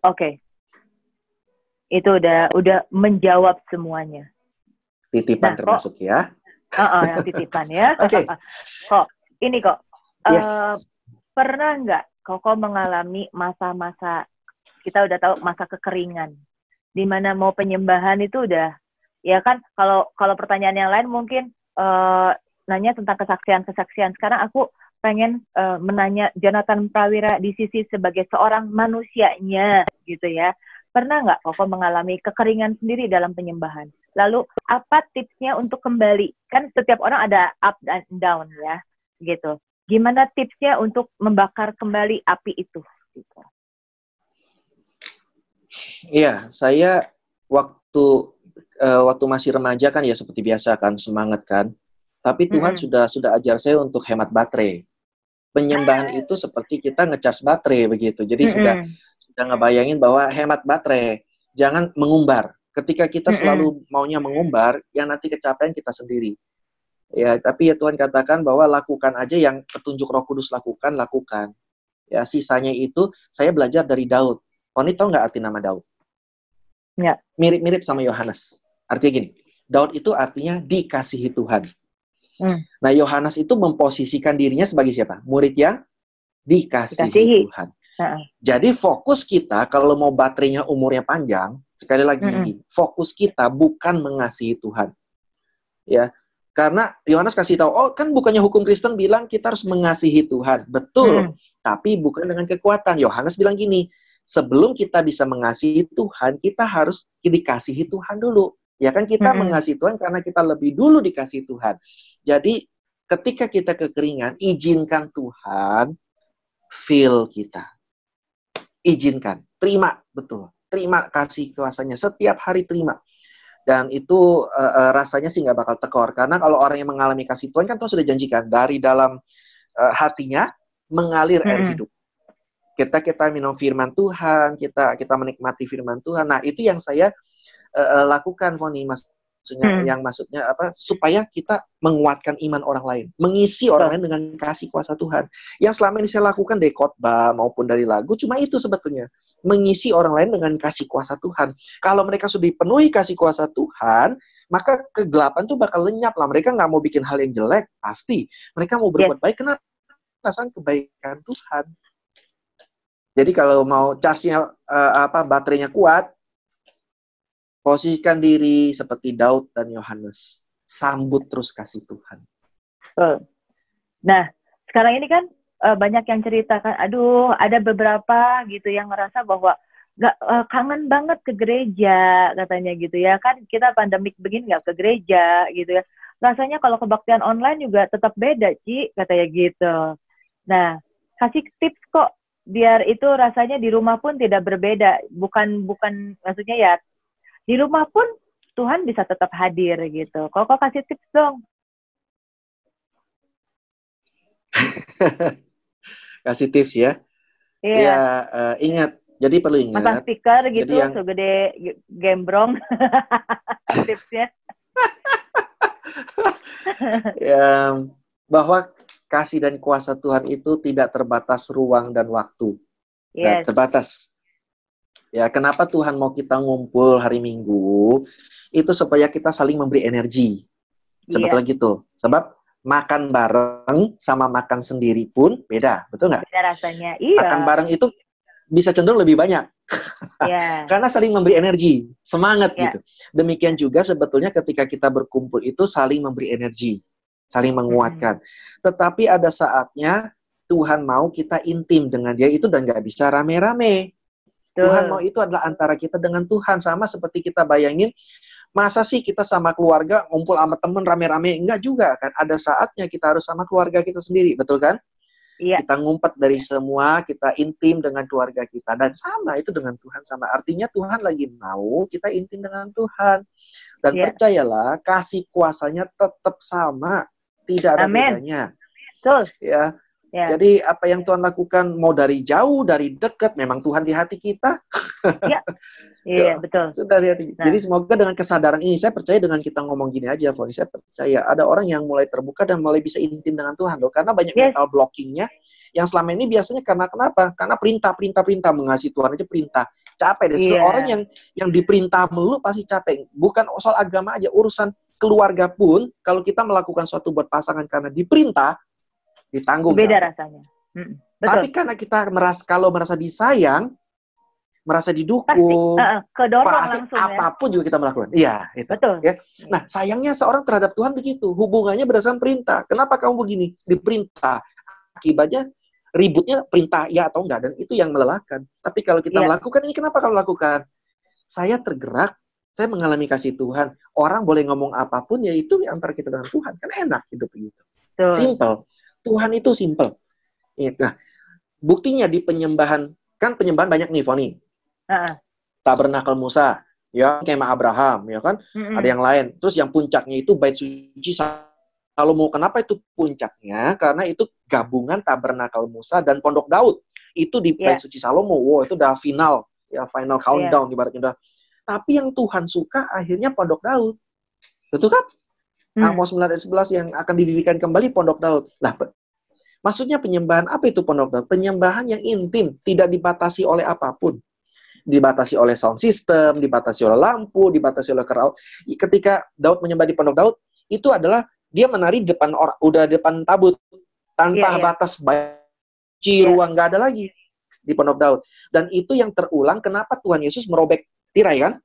Oke. Itu udah menjawab semuanya. Titipan termasuk ya. Yang titipan ya. Oke. Kok. Yes. Pernah nggak Koko mengalami masa-masa, kita udah tahu masa kekeringan, di mana mau penyembahan itu udah, ya kan, kalau pertanyaan yang lain mungkin nanya tentang kesaksian. Sekarang aku pengen menanya Jonathan Prawira di sisi sebagai seorang manusianya gitu ya. Pernah nggak Koko mengalami kekeringan sendiri dalam penyembahan? Lalu apa tipsnya untuk kembali? Kan setiap orang ada up dan down ya, gitu. Gimana tipsnya untuk membakar kembali api itu? Gitu. Iya, saya waktu masih remaja kan ya seperti biasa kan, semangat kan. Tapi Tuhan sudah ajar saya untuk hemat baterai. Penyembahan itu seperti kita ngecas baterai begitu. Jadi sudah ngebayangin bahwa hemat baterai, jangan mengumbar. Ketika kita selalu maunya mengumbar, yang nanti kecapean kita sendiri. Ya, tapi ya Tuhan katakan bahwa lakukan aja yang petunjuk Roh Kudus lakukan. Ya, sisanya itu saya belajar dari Daud. Oni tahu nggak arti nama Daud? Ya. Mirip-mirip sama Yohanes. Artinya gini, Daud itu artinya dikasihi Tuhan. Nah, Yohanes itu memposisikan dirinya sebagai siapa? Murid yang dikasihi Tuhan. Jadi fokus kita kalau mau baterainya umurnya panjang, sekali lagi fokus kita bukan mengasihi Tuhan. Ya, karena Yohanes kasih tahu, oh kan bukannya hukum Kristen bilang kita harus mengasihi Tuhan. Betul, tapi bukan dengan kekuatan. Yohanes bilang gini, sebelum kita bisa mengasihi Tuhan, kita harus dikasihi Tuhan dulu. Ya kan kita mengasihi Tuhan karena kita lebih dulu dikasihi Tuhan. Jadi ketika kita kekeringan, izinkan Tuhan feel kita. Izinkan, terima, betul. Terima kasih kuasanya, setiap hari terima. Dan itu rasanya sih nggak bakal tekor. Karena kalau orang yang mengalami kasih Tuhan, kan Tuhan sudah janjikan, dari dalam hatinya mengalir air hidup. Kita minum firman Tuhan, kita menikmati firman Tuhan. Nah, itu yang saya lakukan, Foni, maksudnya apa? Supaya kita menguatkan iman orang lain, mengisi orang lain dengan kasih kuasa Tuhan. Yang selama ini saya lakukan dari khotbah maupun dari lagu, cuma itu sebetulnya, mengisi orang lain dengan kasih kuasa Tuhan. Kalau mereka sudah dipenuhi kasih kuasa Tuhan, maka kegelapan tuh bakal lenyap lah. Mereka nggak mau bikin hal yang jelek, pasti. Mereka mau berbuat baik, kenapa? Perasaan kebaikan Tuhan. Jadi kalau mau charge-nya baterainya kuat, posisikan diri seperti Daud dan Yohanes. Sambut terus kasih Tuhan. Nah, sekarang ini kan banyak yang ceritakan, aduh, ada beberapa gitu yang ngerasa bahwa kangen banget ke gereja, katanya gitu ya. Kan kita pandemik begini nggak ke gereja gitu ya. Rasanya kalau kebaktian online juga tetap beda, Ci, katanya gitu. Nah, kasih tips kok biar itu rasanya di rumah pun tidak berbeda. Bukan maksudnya ya, di rumah pun Tuhan bisa tetap hadir gitu. Kok kasih tips dong. Kasih tips ya. Iya. Ya, ingat. Jadi perlu ingat. Pasang speaker gitu, segede gembrong. Tipsnya. Ya, bahwa kasih dan kuasa Tuhan itu tidak terbatas ruang dan waktu. Tidak terbatas. Ya, kenapa Tuhan mau kita ngumpul hari Minggu? Itu supaya kita saling memberi energi. Sebetulnya gitu. Sebab makan bareng sama makan sendiri pun beda, betul nggak? Beda rasanya, iya. Makan bareng itu bisa cenderung lebih banyak. Karena saling memberi energi, semangat gitu. Demikian juga sebetulnya ketika kita berkumpul itu saling memberi energi, saling menguatkan. Tetapi ada saatnya Tuhan mau kita intim dengan Dia itu dan nggak bisa rame-rame. Tuhan mau itu adalah antara kita dengan Tuhan. Sama seperti kita bayangin, masa sih kita sama keluarga ngumpul sama temen rame-rame? Enggak juga kan. Ada saatnya kita harus sama keluarga kita sendiri, betul kan? Iya. Kita ngumpet dari semua, kita intim dengan keluarga kita. Dan sama itu dengan Tuhan sama. Artinya Tuhan lagi mau kita intim dengan Tuhan. Dan percayalah, kasih kuasanya tetap sama. Tidak ada bedanya. Betul. Ya. Jadi apa yang Tuhan lakukan, mau dari jauh, dari dekat, memang Tuhan di hati kita. Iya, betul. Sudah di hati. Jadi semoga dengan kesadaran ini, saya percaya dengan kita ngomong gini aja, Foni, saya percaya ada orang yang mulai terbuka dan mulai bisa intim dengan Tuhan loh. Karena banyak mental blockingnya yang selama ini biasanya karena kenapa? Karena perintah mengasihi Tuhan aja perintah. Capek deh. Seorang yang diperintah melulu pasti capek. Bukan soal agama aja, urusan keluarga pun, kalau kita melakukan suatu buat pasangan karena diperintah, ditanggung. Beda rasanya. Betul. Tapi karena kita merasa disayang, merasa didukung, pasti langsung, apapun juga kita melakukan. Iya, itu. Betul. Ya. Nah, sayangnya seorang terhadap Tuhan begitu. Hubungannya berdasarkan perintah. Kenapa kamu begini? Diperintah. Akibatnya ributnya perintah ya atau enggak, dan itu yang melelahkan. Tapi kalau kita melakukan ini, kenapa kamu lakukan? Saya tergerak, saya mengalami kasih Tuhan. Orang boleh ngomong apapun, ya itu antara kita dengan Tuhan. Kan enak hidup begitu. Simple. Tuhan itu simple. Nah, buktinya di penyembahan, kan penyembahan banyak nih, Foni. Tabernakel Musa, ya, kemah Abraham, ya kan? Ada yang lain. Terus yang puncaknya itu bait suci Salomo. Kenapa itu puncaknya? Karena itu gabungan tabernakel Musa dan pondok Daud. Itu di bait suci Salomo. Wow, itu udah final, ya, final countdown ibaratnya udah. Tapi yang Tuhan suka akhirnya pondok Daud. Betul kan? Amos 9 ayat 11 yang akan didirikan kembali pondok Daud. Nah, maksudnya penyembahan apa itu pondok Daud? Penyembahan yang intim, tidak dibatasi oleh apapun. Dibatasi oleh sound system, dibatasi oleh lampu, dibatasi oleh keraut. Ketika Daud menyembah di pondok Daud, itu adalah dia menari depan udah depan tabut tanpa batas ruang, nggak ada lagi di pondok Daud. Dan itu yang terulang kenapa Tuhan Yesus merobek tirai kan?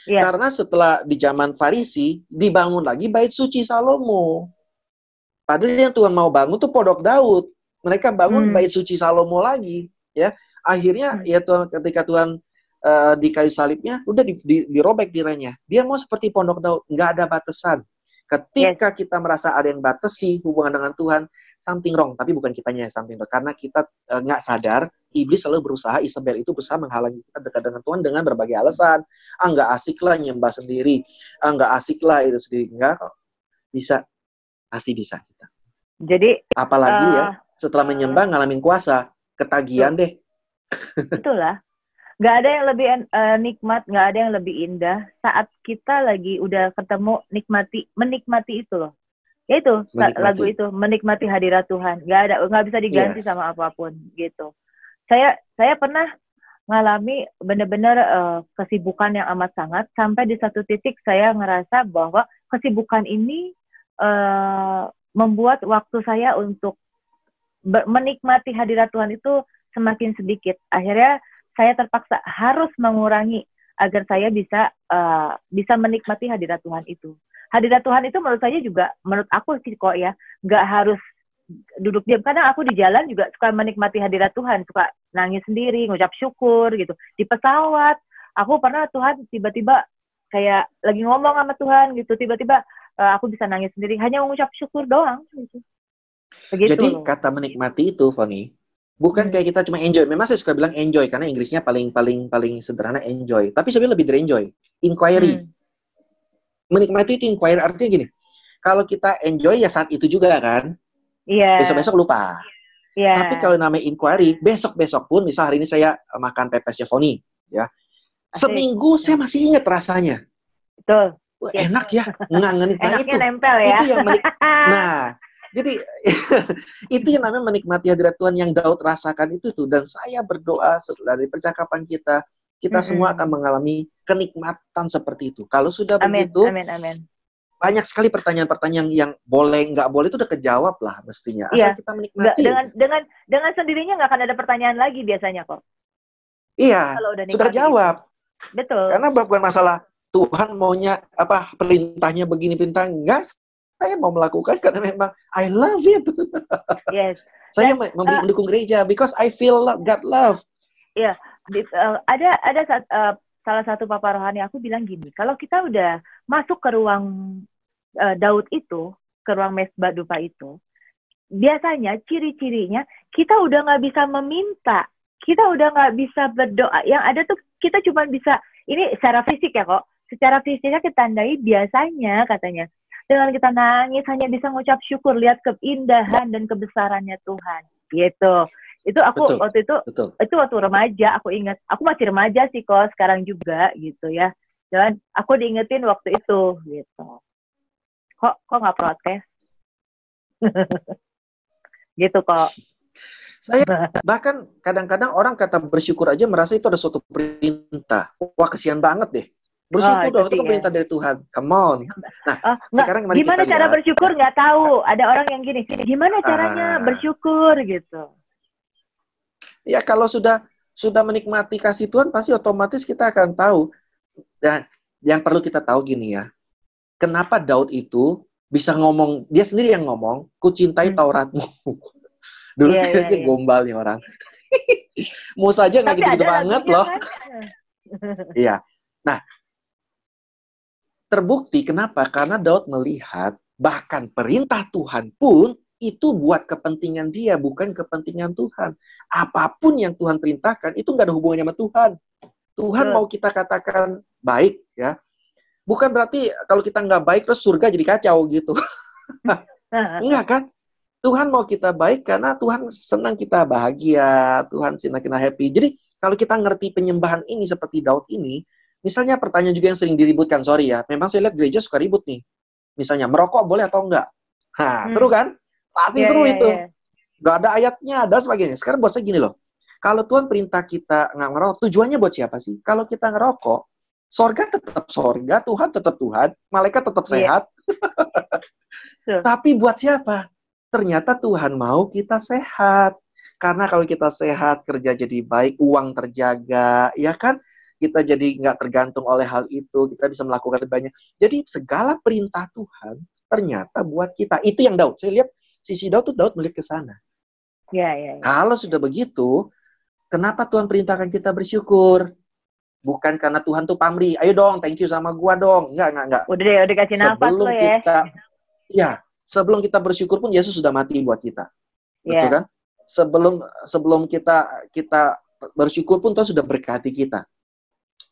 Karena setelah di zaman Farisi dibangun lagi bait suci Salomo. Padahal yang Tuhan mau bangun tuh pondok Daud. Mereka bangun bait suci Salomo lagi, ya. Akhirnya ya Tuhan, ketika Tuhan di kayu salibnya udah dirobek tirainya. Dia mau seperti pondok Daud, nggak ada batasan. Ketika kita merasa ada yang batasi hubungan dengan Tuhan, something wrong. Tapi bukan kitanya yang something wrong. Karena kita nggak sadar, iblis selalu berusaha, Isabel itu berusaha menghalangi kita dekat dengan Tuhan dengan berbagai alasan. Nggak asik lah nyembah sendiri. Nggak asik lah itu sendiri. Nggak kok. Bisa. Pasti bisa kita. Jadi, apalagi ya, setelah menyembah ngalamin kuasa, ketagihan deh. Itulah. Nggak ada yang lebih nikmat, nggak ada yang lebih indah saat kita lagi udah ketemu menikmati itu loh. Ya itu lagu itu, menikmati hadirat Tuhan. Nggak bisa diganti sama apapun gitu. Saya pernah ngalami benar-benar kesibukan yang amat sangat sampai di satu titik saya ngerasa bahwa kesibukan ini membuat waktu saya untuk menikmati hadirat Tuhan itu semakin sedikit. Akhirnya saya terpaksa harus mengurangi agar saya bisa menikmati hadirat Tuhan itu. Hadirat Tuhan itu menurut saya juga, menurut aku sih kok ya, nggak harus duduk diam. Kadang aku di jalan juga suka menikmati hadirat Tuhan, suka nangis sendiri, ngucap syukur gitu. Di pesawat, aku pernah Tuhan tiba-tiba kayak lagi ngomong sama Tuhan gitu, tiba-tiba aku bisa nangis sendiri, hanya mengucap syukur doang gitu. Begitu. Jadi kata menikmati itu, Foni, bukan kayak kita cuma enjoy. Memang saya suka bilang enjoy karena Inggrisnya paling sederhana enjoy. Tapi sebenarnya lebih dari enjoy. Inquiry. Menikmati itu inquiry, artinya gini. Kalau kita enjoy ya saat itu juga kan. Besok-besok lupa. Tapi kalau namanya inquiry, besok-besok pun, misal hari ini saya makan pepesnya Foni, ya. Seminggu saya masih ingat rasanya. Betul. Enak ya, ngangenin. Nah, enaknya nempel ya. Itu yang jadi itu yang namanya menikmati hadirat Tuhan yang Daud rasakan itu tuh. Dan saya berdoa setelah dari percakapan kita semua akan mengalami kenikmatan seperti itu. Kalau sudah begitu, amin. Banyak sekali pertanyaan-pertanyaan yang boleh nggak boleh itu udah kejawab lah mestinya. Asal kita menikmati. Dengan sendirinya nggak akan ada pertanyaan lagi biasanya kok. Iya, sudah jawab. Betul. Karena bukan masalah Tuhan maunya apa perintahnya begini perintah enggak. Saya mau melakukan karena memang I love it. Yes. Saya mendukung gereja because I feel God love. Iya, ada salah satu papa rohani aku bilang gini, kalau kita udah masuk ke ruang Daud itu, ke ruang mesbah dupa itu, biasanya ciri-cirinya kita udah nggak bisa meminta, kita udah nggak bisa berdoa. Yang ada tuh kita cuma bisa, ini secara fisik ya kok, secara fisiknya ketandai biasanya katanya. Dengan kita nangis hanya bisa ngucap syukur, lihat keindahan dan kebesarannya Tuhan. Gitu. Itu aku waktu itu waktu remaja, aku ingat. Aku masih remaja sih kok, sekarang juga gitu ya. Dan aku diingetin waktu itu gitu. Kok nggak protes? Gitu kok. Saya bahkan kadang-kadang orang kata bersyukur aja merasa itu ada suatu perintah. Wah, kesian banget deh. Bersyukur dong, itu kan perintah dari Tuhan. Come on. Nah, sekarang mari gimana kita cara lihat. Bersyukur nggak tahu. Ada orang yang gini, gimana caranya bersyukur gitu. Ya, kalau sudah menikmati kasih Tuhan, pasti otomatis kita akan tahu. Dan yang perlu kita tahu gini ya, kenapa Daud itu bisa ngomong, dia sendiri yang ngomong, ku cintai Tauratmu. Dulu saya aja gombal nih orang. Musa aja nggak gitu-gitu banget loh. Kan? Iya. Nah, terbukti kenapa? Karena Daud melihat bahkan perintah Tuhan pun itu buat kepentingan dia, bukan kepentingan Tuhan. Apapun yang Tuhan perintahkan, itu nggak ada hubungannya sama Tuhan. Tuhan mau kita katakan baik, ya. Bukan berarti kalau kita nggak baik, terus surga jadi kacau gitu. Enggak kan? Tuhan mau kita baik karena Tuhan senang kita bahagia, Tuhan senang kita happy. Jadi kalau kita ngerti penyembahan ini seperti Daud ini, misalnya pertanyaan juga yang sering diributkan, sorry ya, memang saya lihat gereja suka ribut nih. Misalnya, merokok boleh atau enggak? Seru kan? Pasti seru itu. Gak ada ayatnya, dan sebagainya. Sekarang buat saya gini loh, kalau Tuhan perintah kita nggak ngerokok, tujuannya buat siapa sih? Kalau kita ngerokok, sorga tetap sorga, Tuhan tetap Tuhan, malaikat tetap sehat. Tapi buat siapa? Ternyata Tuhan mau kita sehat. Karena kalau kita sehat, kerja jadi baik, uang terjaga, ya kan? Kita jadi nggak tergantung oleh hal itu, kita bisa melakukan lebih banyak. Jadi segala perintah Tuhan ternyata buat kita. Itu yang Daud. Saya lihat sisi Daud melihat ke sana. Ya. Kalau sudah begitu, kenapa Tuhan perintahkan kita bersyukur? Bukan karena Tuhan tuh pamrih, ayo dong, thank you sama gua dong. Enggak. Udah kasih nafas lo ya. Sebelum kita bersyukur pun Yesus sudah mati buat kita. Betul kan? Sebelum kita bersyukur pun Tuhan sudah berkati kita.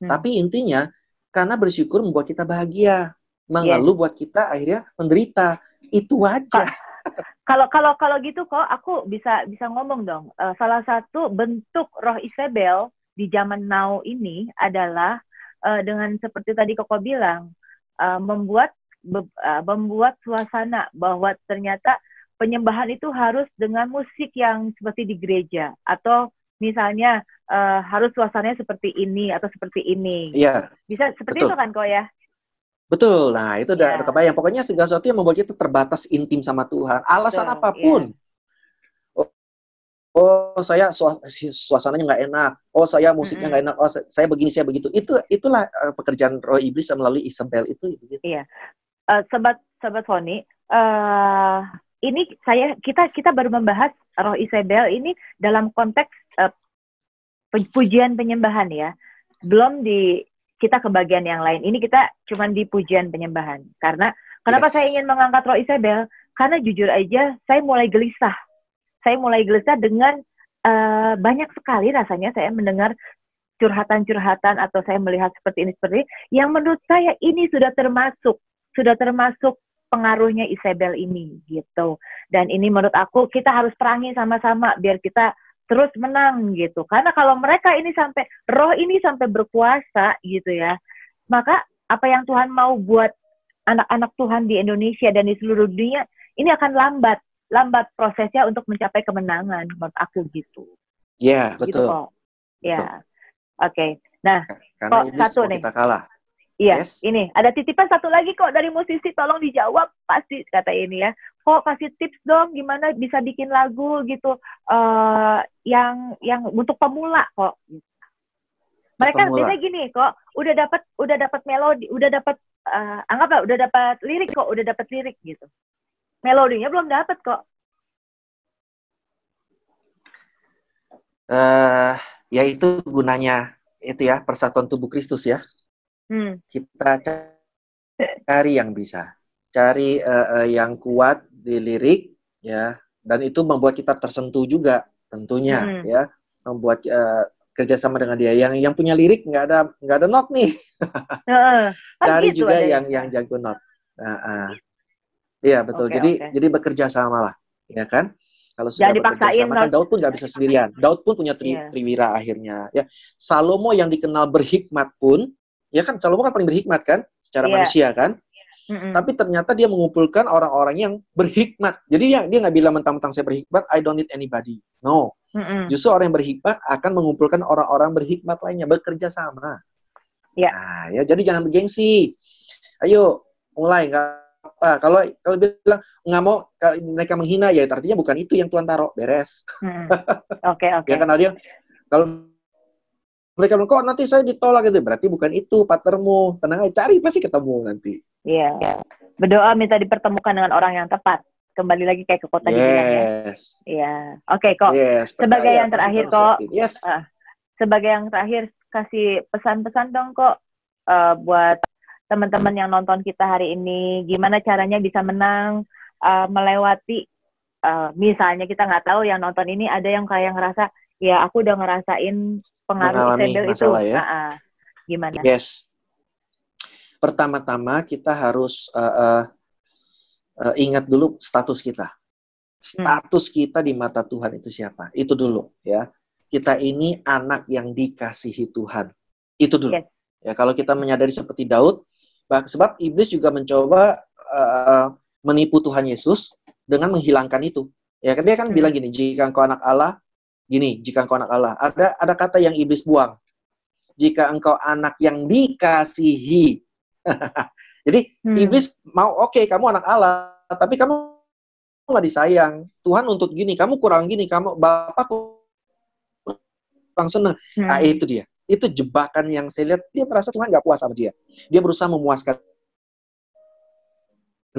Tapi intinya karena bersyukur membuat kita bahagia. Mengeluh buat kita akhirnya menderita. Itu aja. Kalau gitu kok aku bisa ngomong dong. Salah satu bentuk roh Isabel di zaman now ini adalah dengan seperti tadi Koko bilang, membuat suasana bahwa ternyata penyembahan itu harus dengan musik yang seperti di gereja, atau misalnya harus suasananya seperti ini atau seperti ini. Iya. Bisa seperti itu kan kok ya? Betul. Nah, itu udah kebayang. Pokoknya segala sesuatu yang membuat kita terbatas intim sama Tuhan. Alasan apapun. Oh, saya suasananya nggak enak. Oh, saya musiknya nggak enak. Oh, saya begini, saya begitu. Itulah pekerjaan roh iblis melalui Isabel itu. Iya. Sobat Foni, ini kita baru membahas roh Isabel ini dalam konteks pujian penyembahan ya. Belum kita ke bagian yang lain. Ini kita cuma di pujian penyembahan. Kenapa saya ingin mengangkat roh Isabel? Karena jujur aja saya mulai gelisah. Saya mulai gelisah dengan banyak sekali rasanya saya mendengar curhatan-curhatan atau saya melihat seperti ini yang menurut saya ini sudah termasuk pengaruhnya Isabel ini gitu. Dan ini menurut aku kita harus perangi sama-sama biar kita terus menang gitu. Karena kalau mereka ini roh ini sampai berkuasa gitu ya, maka apa yang Tuhan mau buat anak-anak Tuhan di Indonesia dan di seluruh dunia ini akan lambat prosesnya untuk mencapai kemenangan menurut aku gitu. Iya, betul. Gitu kok. Ya. Oke. Nah, karena kok satu nih. Kita kalah. Iya, ini ada titipan satu lagi kok dari musisi, tolong dijawab pasti kata ini ya. Kok kasih tips dong gimana bisa bikin lagu gitu yang untuk pemula kok. Mereka biasanya gini kok, udah dapat melodi, udah dapat anggaplah udah dapat lirik gitu. Melodinya belum dapat kok. Ya itu gunanya itu ya, persatuan tubuh Kristus ya. Kita cari yang bisa, cari yang kuat di lirik ya, dan itu membuat kita tersentuh juga tentunya ya, membuat kerjasama dengan dia yang punya lirik nggak ada not nih. Cari gitu juga yang jago not. Iya betul. Jadi bekerja sama lah, ya kan? Kalau sudah bekerja sama kan Daud pun nggak bisa sendirian. Daud pun punya triwira akhirnya. Ya, Salomo yang dikenal berhikmat pun, ya kan Salomo kan paling berhikmat kan, secara manusia kan. Tapi ternyata dia mengumpulkan orang-orang yang berhikmat. Jadi dia nggak bilang mentang-mentang saya berhikmat, I don't need anybody. No, Justru orang yang berhikmat akan mengumpulkan orang-orang berhikmat lainnya, bekerja sama. Ya. Nah, ya jadi jangan bergengsi. Ayo mulai, nggak apa. Kalau bilang nggak mau, mereka menghina, ya artinya bukan itu yang Tuhan taruh, beres. Oke. Ya kan dia, kalau mereka bilang kok nanti saya ditolak gitu, berarti bukan itu partnermu. Tenang aja, cari pasti ketemu nanti. Iya. Berdoa minta dipertemukan dengan orang yang tepat. Kembali lagi kayak ke kota dibilang ya. Iya. Oke, kok. Yes, sebagai yang terakhir kok. Yes. Sebagai yang terakhir, kasih pesan-pesan dong kok buat teman-teman yang nonton kita hari ini. Gimana caranya bisa menang, melewati, misalnya kita nggak tahu yang nonton ini ada yang kayak ngerasa, ya aku udah ngerasain pengaruh Isabel itu. Ya? Gimana? Yes. Pertama-tama kita harus ingat dulu status kita. Status kita di mata Tuhan itu siapa? Itu dulu ya. Kita ini anak yang dikasihi Tuhan. Itu dulu. Yes. Ya, kalau kita menyadari seperti Daud, sebab iblis juga mencoba menipu Tuhan Yesus dengan menghilangkan itu. Ya, dia kan bilang gini, jika engkau anak Allah, jika engkau anak Allah. Ada kata yang iblis buang. Jika engkau anak yang dikasihi. Jadi iblis mau, oke, kamu anak Allah, tapi kamu nggak disayang. Tuhan untuk gini, kamu kurang gini, kamu Bapak kurang senang. Nah, itu dia. Itu jebakan yang saya lihat, dia merasa Tuhan nggak puas sama dia. Dia berusaha memuaskan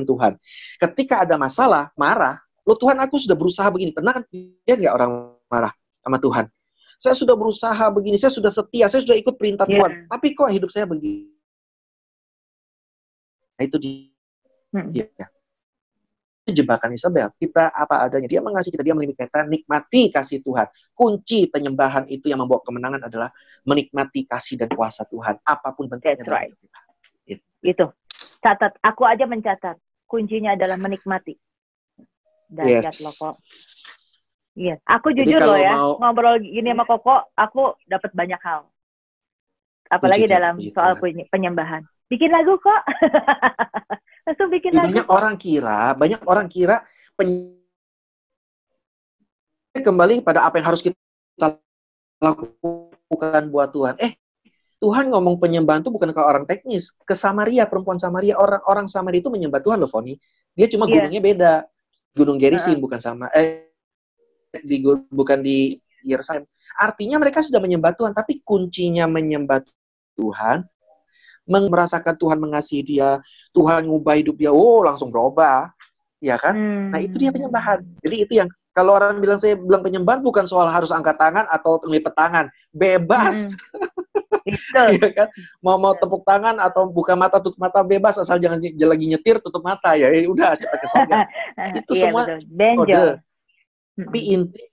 Tuhan. Ketika ada masalah, marah, loh Tuhan aku sudah berusaha begini. Pernah kan lihat nggak orang marah sama Tuhan? Saya sudah berusaha begini, saya sudah setia, saya sudah ikut perintah Tuhan. Tapi kok hidup saya begini? Nah, itu dia. Itu jebakan Isabel. Kita apa adanya. Dia mengasihi kita, dia melindungi kita, nikmati kasih Tuhan. Kunci penyembahan itu yang membawa kemenangan adalah menikmati kasih dan kuasa Tuhan. Apapun bentuknya. That's right. Itu. Catat. Aku aja mencatat. Kuncinya adalah menikmati. Dahsyat loh kok. Iya. Aku jujur loh ya, ngobrol gini sama Koko, aku dapat banyak hal. Apalagi dalam soal penyembahan. Bikin lagu kok. Langsung bikin lagu. Banyak orang kira kembali pada apa yang harus kita lakukan buat Tuhan. Tuhan ngomong penyembahan itu bukan ke orang teknis, ke Samaria, perempuan Samaria, orang Samaria itu menyembah Tuhan loh, Foni. Dia cuma gunungnya beda. Gunung Gerizim bukan bukan di Yerusalem. Artinya mereka sudah menyembah Tuhan, tapi kuncinya menyembah Tuhan, merasakan Tuhan mengasihi dia, Tuhan ngubah hidup dia, langsung berubah, ya kan? Nah itu dia penyembahan. Jadi itu yang kalau orang saya bilang penyembahan bukan soal harus angkat tangan atau ngelipet tangan, bebas. Ya kan? Mau tepuk tangan atau buka mata tutup mata bebas, asal jangan lagi nyetir tutup mata ya. Udah cepat ke surga. Itu semua kode. Tapi intinya,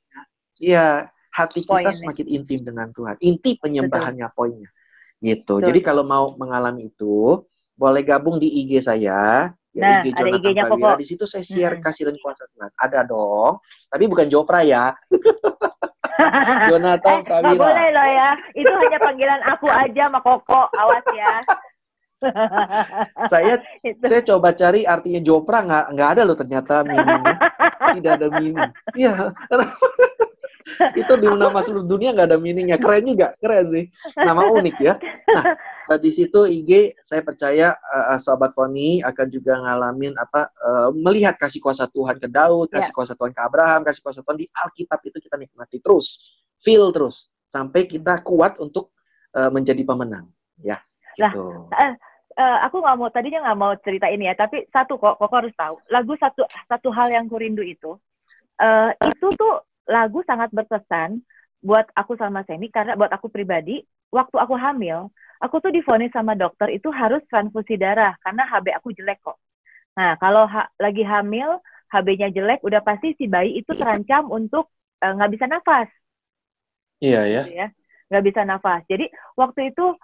ya hati kita semakin intim dengan Tuhan. Inti penyembahannya poinnya. Gitu. Jadi kalau mau mengalami itu, boleh gabung di IG saya, ya IG Jonathan Prawira. Di situ saya share kasih dan kuasa Tuhan. Ada dong, tapi bukan Jopra ya. Jonathan Prawira. Nggak boleh loh ya. Itu hanya panggilan aku aja sama Koko. Awas ya. Saya coba cari artinya Jopra, nggak ada loh ternyata meaningnya. Tidak ada meaning. Iya. Itu di nama seluruh dunia nggak ada meaningnya. Keren juga, keren sih. Nama unik ya. Nah, di situ IG saya percaya Sobat Foni akan juga ngalamin melihat kasih kuasa Tuhan ke Daud, kasih kuasa Tuhan ke Abraham, kasih kuasa Tuhan di Alkitab itu kita nikmati terus, feel terus sampai kita kuat untuk menjadi pemenang. Ya, gitu. Aku tadinya nggak mau cerita ini ya, tapi Koko harus tahu. Lagu satu hal yang kurindu itu tuh lagu sangat berkesan buat aku sama Semi, karena buat aku pribadi, waktu aku hamil, aku tuh divonis sama dokter itu harus transfusi darah, karena HB aku jelek kok. Nah, kalau lagi hamil, HB-nya jelek, udah pasti si bayi itu terancam untuk nggak bisa nafas. Iya ya. Gitu ya. Nggak bisa nafas. Jadi, waktu itu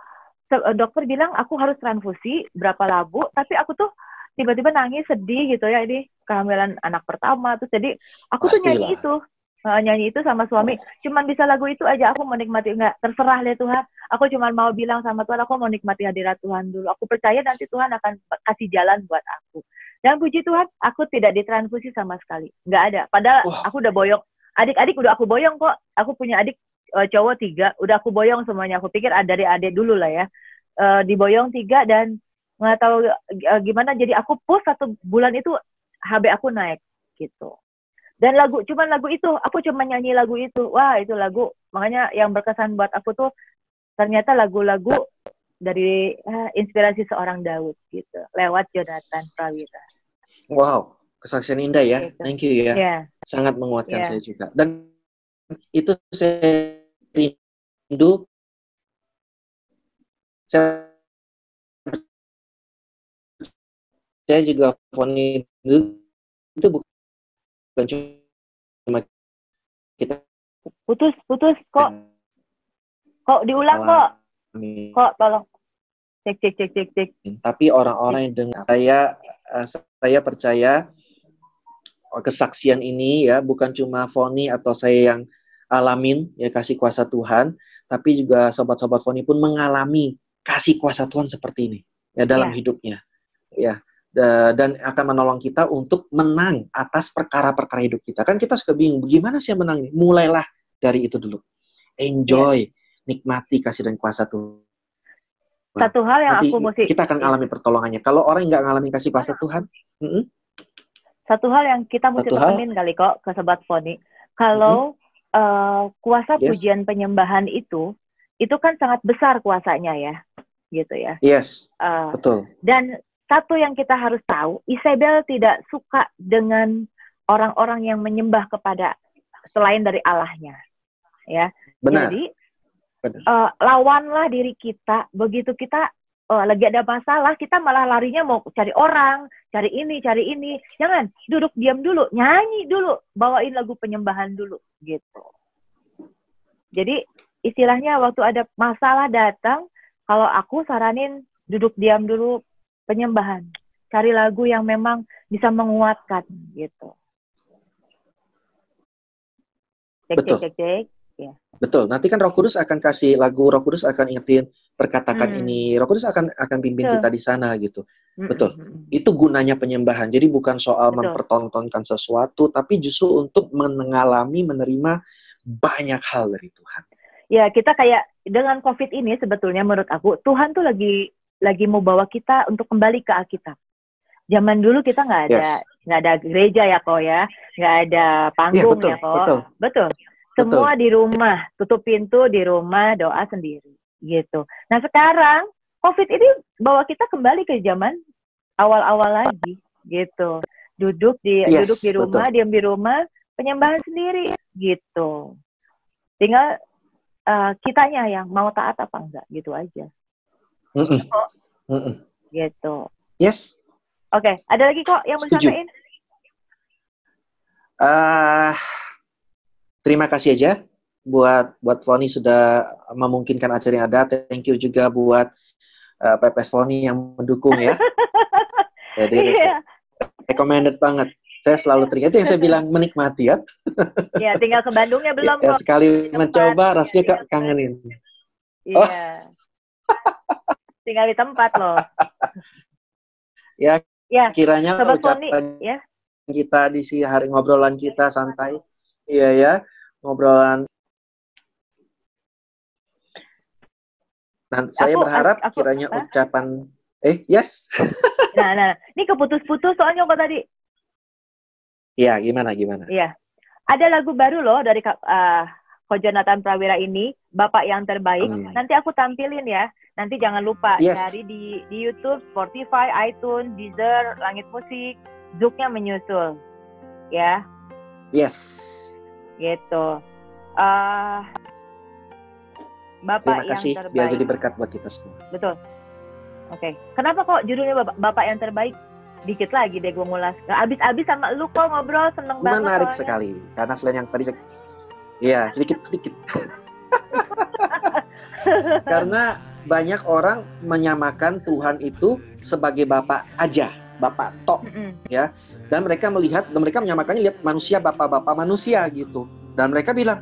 dokter bilang aku harus transfusi berapa labu, tapi aku tuh tiba-tiba nangis, sedih gitu ya, ini kehamilan anak pertama. Terus jadi, aku tuh nyanyi itu sama suami, cuman bisa lagu itu aja, aku mau nikmati, nggak, terserah deh Tuhan, aku cuman mau bilang sama Tuhan, aku mau nikmati hadirat Tuhan dulu, aku percaya nanti Tuhan akan kasih jalan buat aku. Dan puji Tuhan, aku tidak ditransfusi sama sekali, nggak ada, padahal aku udah boyong, Adik-adik udah aku boyong kok. Aku punya adik cowok 3, udah aku boyong semuanya. Aku pikir dari adik dulu lah ya. Diboyong 3 dan nggak tahu gimana. Jadi aku post 1 bulan itu HB aku naik gitu. Dan cuman lagu itu, aku cuma nyanyi lagu itu. Wah, itu lagu, makanya yang berkesan buat aku tuh ternyata lagu-lagu dari inspirasi seorang Daud gitu, lewat Jonathan Prawira. Wow, kesaksian indah ya. Gitu. Thank you ya. Yeah. Sangat menguatkan saya juga. Dan itu saya rindu. Saya juga Foni itu bukan cuma kita putus kok diulang kok tolong cek. Tapi orang-orang yang dengar saya percaya kesaksian ini ya bukan cuma Foni atau saya yang alamin ya kasih kuasa Tuhan, tapi juga sobat-sobat Foni pun mengalami kasih kuasa Tuhan seperti ini ya dalam hidupnya ya. Dan akan menolong kita untuk menang atas perkara-perkara hidup kita. Kan kita suka bingung, bagaimana sih menang ini? Mulailah dari itu dulu. Enjoy, nikmati kasih dan kuasa Tuhan. Satu hal yang nanti aku mesti... kita akan alami pertolongannya. Kalau orang nggak ngalamin kasih kuasa Tuhan, satu hal yang kita mesti tekenin kali kok ke Sobat Foni. Kalau kuasa pujian penyembahan itu kan sangat besar kuasanya ya. Gitu ya. Yes, betul. Dan satu yang kita harus tahu, Isabel tidak suka dengan orang-orang yang menyembah kepada selain dari Allahnya, ya. Benar. Jadi lawanlah diri kita. Begitu kita lagi ada masalah, kita malah larinya mau cari orang, cari ini. Jangan, duduk diam dulu, nyanyi dulu, bawain lagu penyembahan dulu, gitu. Jadi istilahnya waktu ada masalah datang, kalau aku saranin duduk diam dulu. Penyembahan, cari lagu yang memang bisa menguatkan gitu. Cek. Ya. Betul. Nanti kan Roh Kudus akan kasih lagu, Roh Kudus akan ingetin perkatakan ini, Roh Kudus akan pimpin kita di sana gitu. Betul. Itu gunanya penyembahan. Jadi bukan soal mempertontonkan sesuatu, tapi justru untuk mengalami, menerima banyak hal dari Tuhan. Ya, kita kayak dengan COVID ini sebetulnya menurut aku Tuhan tuh lagi mau bawa kita untuk kembali ke Alkitab. Zaman dulu kita nggak ada gereja ya kok ya, nggak ada panggung ya kok. Betul. Semua di rumah, tutup pintu di rumah, doa sendiri gitu. Nah sekarang COVID ini bawa kita kembali ke zaman awal-awal lagi gitu. Duduk di rumah, diam di rumah, penyembahan sendiri gitu. Tinggal kitanya yang mau taat apa enggak gitu aja. Gitu. Yes. Oke, ada lagi kok yang mau disampaikan? Terima kasih aja buat Foni sudah memungkinkan acara yang ada. Thank you juga buat PPS Foni yang mendukung ya. Jadi recommended banget. Saya selalu teringat yang saya bilang menikmati ya. Ya, tinggal ke Bandungnya belum kok. Sekali mencoba rasanya kangenin. Iya. Tinggal di tempat loh. Ya, kiranya ucapan kita di hari ngobrolan kita santai. Iya ya, ngobrolan. Dan saya berharap kiranya ucapan yes. Nah, ini keputus-putus soalnya kok tadi. Iya, gimana? Iya. Ada lagu baru loh dari Ko Jonathan Prawira ini, Bapak yang Terbaik. Nanti aku tampilin ya. Nanti jangan lupa cari di YouTube, Spotify, iTunes, Deezer, Langit Musik, Zouk-nya menyusul. Ya. Yes. Gitu. Bapak Terima kasih, yang Terbaik. Biar jadi berkat buat kita semua. Betul. Oke. Kenapa kok judulnya Bapak yang Terbaik? Dikit lagi deh gue ngulas. Gak abis-abis sama lu kok ngobrol, seneng banget. Menarik sekali. Karena selain yang tadi iya, sedikit. Karena banyak orang menyamakan Tuhan itu sebagai Bapak aja, Bapak tok, ya. Dan mereka menyamakannya lihat manusia, bapak-bapak manusia gitu. Dan mereka bilang,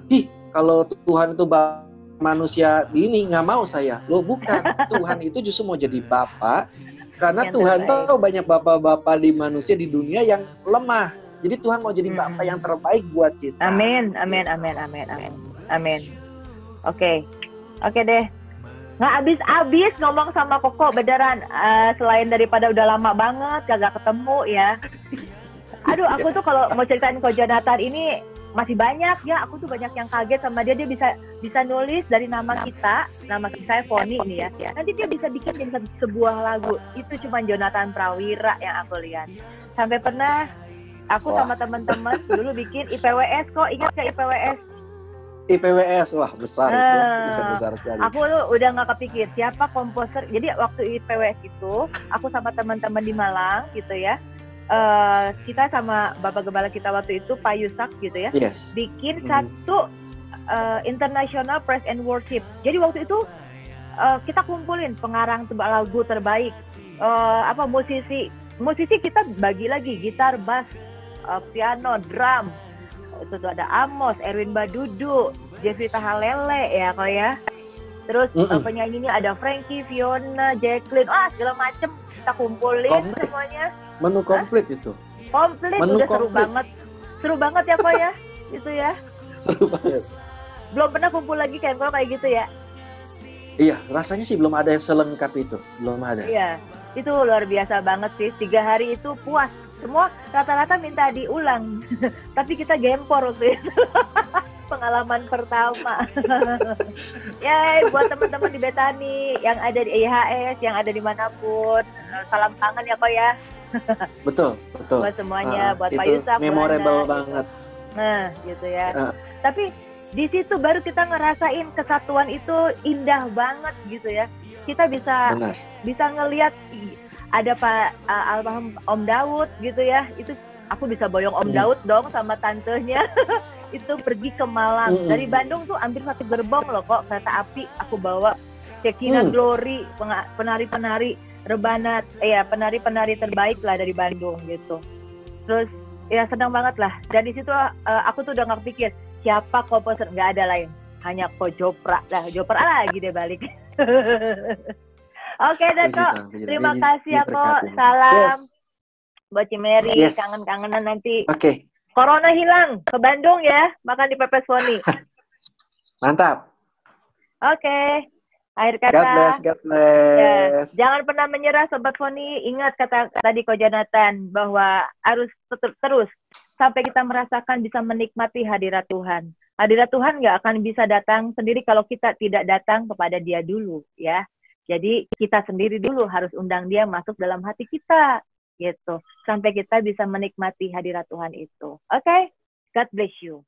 kalau Tuhan itu Bapak manusia ini nggak mau saya. Loh bukan, Tuhan itu justru mau jadi Bapak, karena Tuhan tahu banyak bapak-bapak di manusia di dunia yang lemah. Jadi Tuhan mau jadi Bapa yang terbaik buat kita. Amin, amin, amin, amin, amin, amin. Oke deh. Nggak habis-habis ngomong sama Koko beneran. Selain daripada udah lama banget kagak ketemu ya. Aduh, aku tuh kalau mau ceritain Ko Jonathan ini masih banyak ya. Aku tuh banyak yang kaget sama dia. Dia bisa nulis dari nama kita, nama saya Foni ini ya. Nanti dia bisa bikin sebuah lagu. Itu cuma Jonathan Prawira yang aku lihat. Sampai pernah aku sama teman-teman dulu bikin IPWS. Kok ingat ke IPWS? IPWS, wah besar itu, besar sekali. Aku udah nggak kepikir siapa komposer. Jadi waktu IPWS itu, aku sama teman-teman di Malang gitu ya. Kita sama Bapak Gembala kita waktu itu, Pak Yusak gitu ya, bikin satu International Praise and Worship. Jadi waktu itu kita kumpulin pengarang lagu terbaik, musisi kita bagi lagi gitar, bass, piano, drum. Itu tuh ada Amos, Erwin Badudu, Jeffrey Tahalele ya kok ya. Terus penyanyinya ada Frankie, Fiona, Jacqueline, segala macem kita kumpulin semuanya. Menu komplit itu. Komplit, udah komplit. Seru banget ya kok ya, itu ya. Seru banget. Belum pernah kumpul lagi kayak gitu ya. Iya, rasanya sih belum ada yang selengkap itu, belum ada. Iya, itu luar biasa banget sih. 3 hari itu puas. Semua rata-rata minta diulang, tapi kita gempor waktu itu. Pengalaman pertama. Ya, buat teman-teman di Betani yang ada di IHS, yang ada dimanapun, salam kangen ya kok ya. Betul. Buat semuanya, buat Pak Yusak. Memorable banget. Nah, gitu ya. Tapi di situ baru kita ngerasain kesatuan itu indah banget gitu ya. Kita bisa ngelihat ada Pak almarhum Om Daud gitu ya. Itu aku bisa boyong Om Daud dong sama tantenya. Itu pergi ke Malang. Dari Bandung tuh hampir 1 gerbong loh kok kereta api aku bawa. Cekina Glory, penari-penari Rebanat, penari-penari terbaik lah dari Bandung gitu. Terus ya senang banget lah. Dan di situ aku tuh udah nggak pikir siapa komposer, nggak ada lain, hanya Ko Jopra. Jopra lagi deh balik. Oke deh kok, terima kasih ya kok. Salam buat Cimeri, kangen-kangenan nanti. Corona hilang ke Bandung ya, makan di Pepes Foni. Mantap. Oke. Akhir kata, God bless. Ya, jangan pernah menyerah Sobat Foni. Ingat kata tadi Ko Jonathan bahwa harus terus sampai kita merasakan bisa menikmati hadirat Tuhan. Hadirat Tuhan nggak akan bisa datang sendiri kalau kita tidak datang kepada Dia dulu, ya. Jadi kita sendiri dulu harus undang Dia masuk dalam hati kita, gitu. Sampai kita bisa menikmati hadirat Tuhan itu. Oke? God bless you.